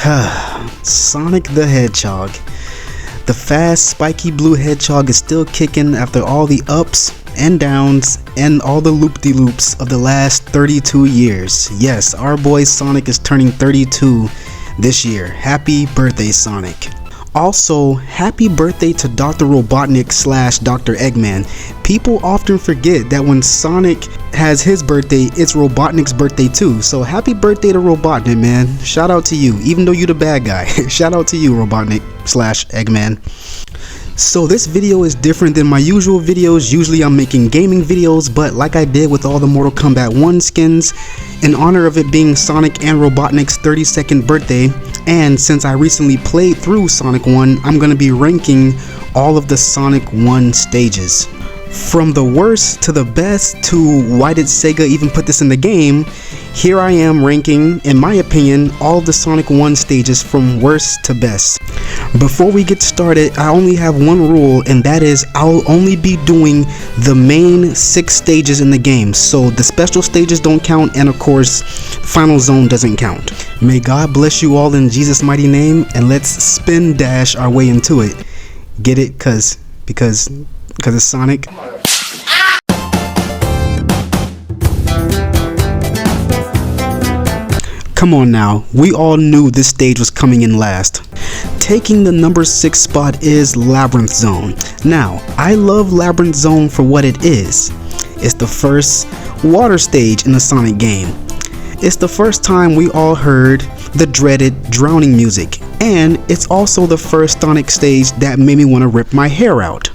Sonic the Hedgehog. The fast, spiky blue hedgehog is still kicking after all the ups and downs and all the loop-de-loops of the last 32 years. Yes, our boy Sonic is turning 32 this year. Happy birthday, Sonic. Also, happy birthday to Dr. Robotnik / Dr. Eggman. People often forget that when Sonic has his birthday, it's Robotnik's birthday too. So happy birthday to Robotnik, man. Shout out to you, even though you're the bad guy. Shout out to you, Robotnik / Eggman. So this video is different than my usual videos. Usually I'm making gaming videos, but like I did with all the Mortal Kombat 1 skins, in honor of it being Sonic and Robotnik's 32nd birthday, and since I recently played through Sonic 1, I'm going to be ranking all of the Sonic 1 stages. From the worst to the best to why did Sega even put this in the game, here I am ranking, in my opinion, all of the Sonic 1 stages from worst to best. Before we get started, I only have one rule, and that is I'll only be doing the main 6 stages in the game. So the special stages don't count, and of course, Final Zone doesn't count. May God bless you all in Jesus' mighty name, and let's spin dash our way into it. Get it? Because it's Sonic. Come on now, we all knew this stage was coming in last. Taking the number 6 spot is Labyrinth Zone. Now, I love Labyrinth Zone for what it is. It's the first water stage in the Sonic game. It's the first time we all heard the dreaded drowning music, and it's also the first Sonic stage that made me want to rip my hair out.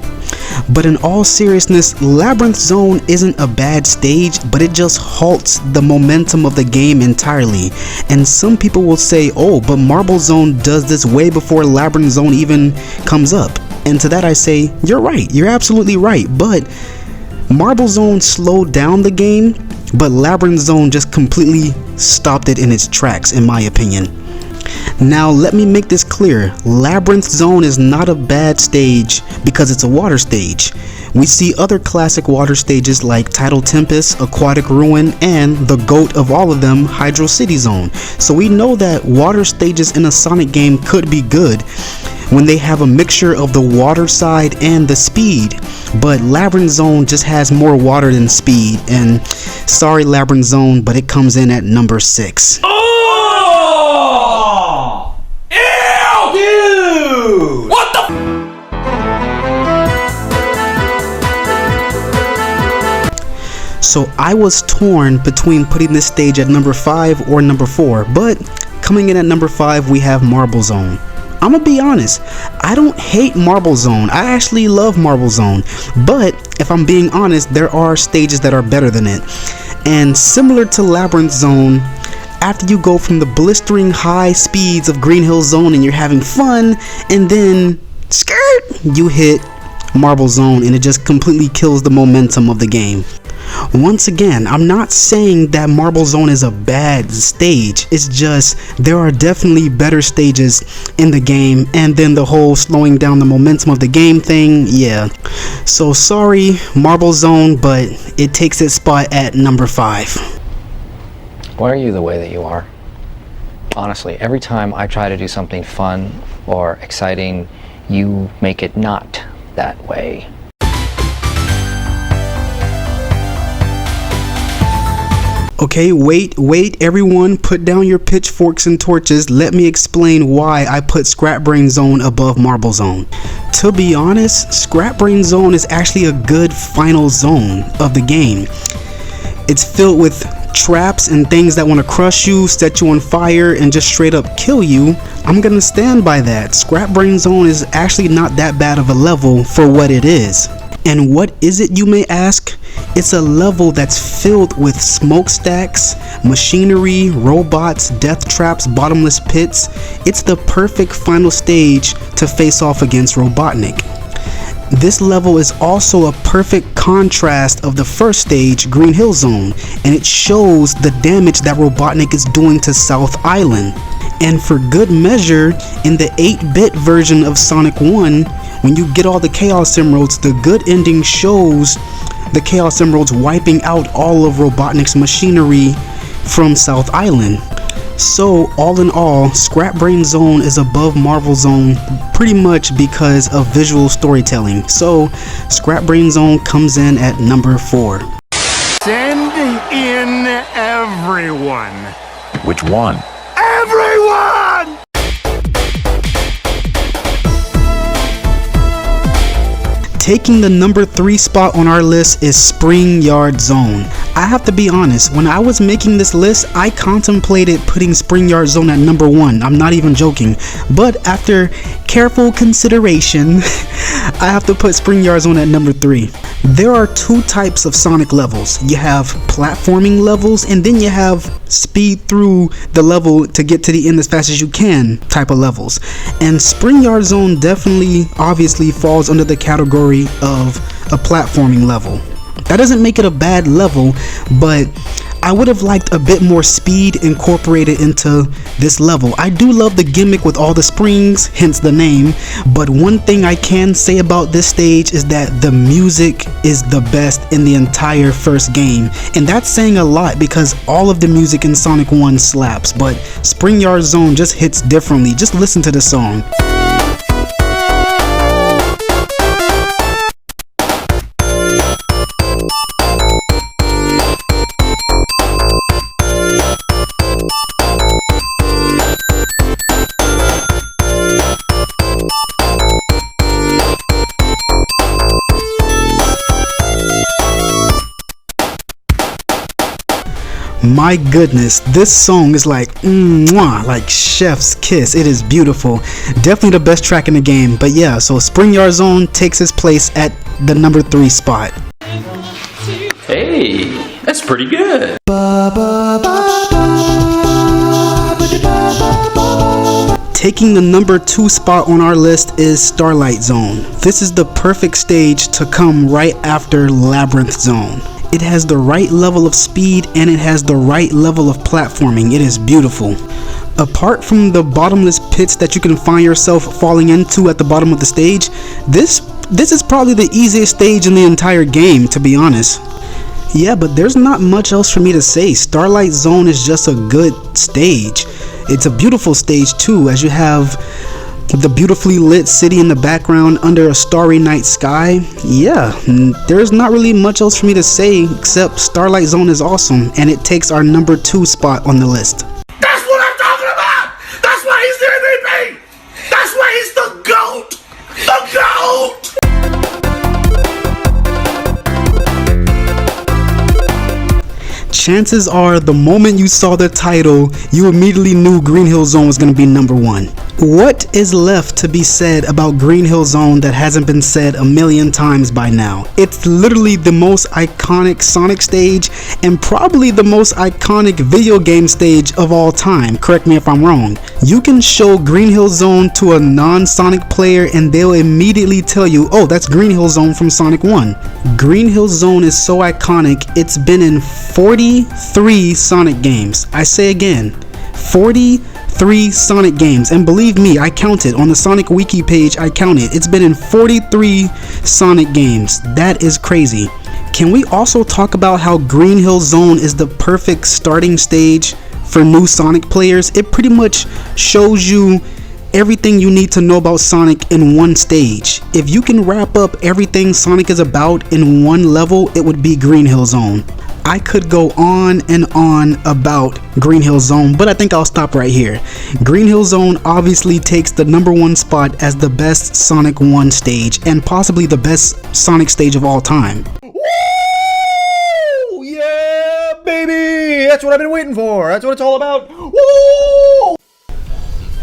But in all seriousness, Labyrinth Zone isn't a bad stage, but it just halts the momentum of the game entirely. And some people will say, oh, but Marble Zone does this way before Labyrinth Zone even comes up. And to that I say, you're right, you're absolutely right, but Marble Zone slowed down the game, but Labyrinth Zone just completely stopped it in its tracks, in my opinion. Now let me make this clear, Labyrinth Zone is not a bad stage because it's a water stage. We see other classic water stages like Tidal Tempest, Aquatic Ruin, and the GOAT of all of them, Hydro City Zone. So we know that water stages in a Sonic game could be good when they have a mixture of the water side and the speed, but Labyrinth Zone just has more water than speed, and sorry Labyrinth Zone, but it comes in at number 6. What the So I was torn between putting this stage at number 5 or number 4, but coming in at number 5 we have Marble Zone. I'm gonna be honest, I don't hate Marble Zone, I actually love Marble Zone, but if I'm being honest, there are stages that are better than it. And similar to Labyrinth Zone, after you go from the blistering high speeds of Green Hill Zone and you're having fun, and then skirt, you hit Marble Zone and it just completely kills the momentum of the game. Once again, I'm not saying that Marble Zone is a bad stage, it's just there are definitely better stages in the game, and then the whole slowing down the momentum of the game thing, yeah. So sorry Marble Zone, but it takes its spot at number 5. Why are you the way that you are? Honestly, every time I try to do something fun or exciting, you make it not that way. Okay, wait, everyone, put down your pitchforks and torches. Let me explain why I put Scrap Brain Zone above Marble Zone. To be honest, Scrap Brain Zone is actually a good final zone of the game. It's filled with traps and things that want to crush you, set you on fire, and just straight up kill you. I'm gonna stand by that. Scrap Brain Zone is actually not that bad of a level for what it is. And what is it, you may ask? It's a level that's filled with smokestacks, machinery, robots, death traps, bottomless pits. It's the perfect final stage to face off against Robotnik. This level is also a perfect contrast of the first stage, Green Hill Zone, and it shows the damage that Robotnik is doing to South Island. And for good measure, in the 8-bit version of Sonic 1, when you get all the Chaos Emeralds, the good ending shows the Chaos Emeralds wiping out all of Robotnik's machinery from South Island. So all in all, Scrap Brain Zone is above Marvel Zone pretty much because of visual storytelling. So Scrap Brain Zone comes in at number 4. Send in everyone. Which one? Everyone! Taking the number 3 spot on our list is Springyard Zone. I have to be honest, when I was making this list, I contemplated putting Springyard Zone at number 1. I'm not even joking. But after careful consideration, I have to put Springyard Zone at number 3. There are 2 types of Sonic levels. You have platforming levels, and then you have speed through the level to get to the end as fast as you can type of levels. And Springyard Zone definitely, obviously falls under the category of a platforming level. That doesn't make it a bad level, but I would have liked a bit more speed incorporated into this level. I do love the gimmick with all the springs, hence the name, but one thing I can say about this stage is that the music is the best in the entire first game, and that's saying a lot because all of the music in Sonic 1 slaps, but Springyard Zone just hits differently. Just listen to the song. My goodness, this song is like mwah, like chef's kiss. It is beautiful. Definitely the best track in the game. But yeah, so Springyard Zone takes its place at the number 3 spot. Hey, that's pretty good. Taking the number 2 spot on our list is Starlight Zone. This is the perfect stage to come right after Labyrinth Zone. It has the right level of speed and it has the right level of platforming. It is beautiful. Apart from the bottomless pits that you can find yourself falling into at the bottom of the stage, this is probably the easiest stage in the entire game, to be honest. Yeah, but there's not much else for me to say. Starlight Zone is just a good stage. It's a beautiful stage too, as you have the beautifully lit city in the background under a starry night sky. Yeah, there's not really much else for me to say except Starlight Zone is awesome, and it takes our number 2 spot on the list. That's what I'm talking about! That's why he's the MVP! That's why he's the GOAT! The GOAT! Chances are the moment you saw the title, you immediately knew Green Hill Zone was going to be number 1. What is left to be said about Green Hill Zone that hasn't been said a million times by now? It's literally the most iconic Sonic stage and probably the most iconic video game stage of all time. Correct me if I'm wrong. You can show Green Hill Zone to a non-Sonic player and they'll immediately tell you, oh, that's Green Hill Zone from Sonic 1. Green Hill Zone is so iconic, it's been in 43 Sonic games. I say again, 43 Sonic games, and believe me, I counted on the Sonic Wiki page. I counted. It's been in 43 Sonic games. That is crazy. Can we also talk about how Green Hill Zone is the perfect starting stage for new Sonic players? It pretty much shows you everything you need to know about Sonic in one stage. If you can wrap up everything Sonic is about in one level, it would be Green Hill Zone. I could go on and on about Green Hill Zone, but I think I'll stop right here. Green Hill Zone obviously takes the number 1 spot as the best Sonic 1 stage and possibly the best Sonic stage of all time. Woo! Yeah, baby! That's what I've been waiting for. That's what it's all about. Woo!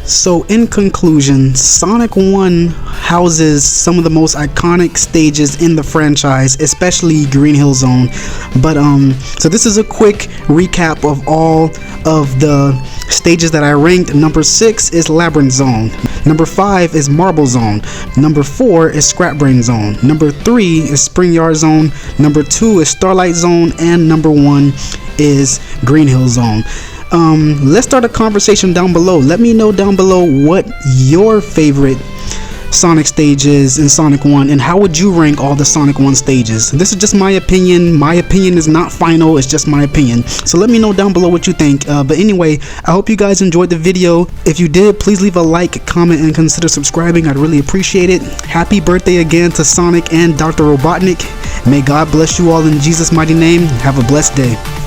So in conclusion, Sonic 1 houses some of the most iconic stages in the franchise, especially Green Hill Zone. But so this is a quick recap of all of the stages that I ranked. Number 6 is Labyrinth Zone. Number 5 is Marble Zone. Number 4 is Scrap Brain Zone. Number 3 is Springyard Zone. Number 2 is Starlight Zone, and number 1 is Green Hill Zone. Let's start a conversation down below. Let me know down below what your favorite Sonic stages in Sonic 1, and how would you rank all the Sonic 1 stages? This is just my opinion. My opinion is not final, it's just my opinion. So let me know down below what you think. But anyway, I hope you guys enjoyed the video. If you did, please leave a like, comment, and consider subscribing. I'd really appreciate it. Happy birthday again to Sonic and Dr. Robotnik. May God bless you all in Jesus' mighty name. Have a blessed day.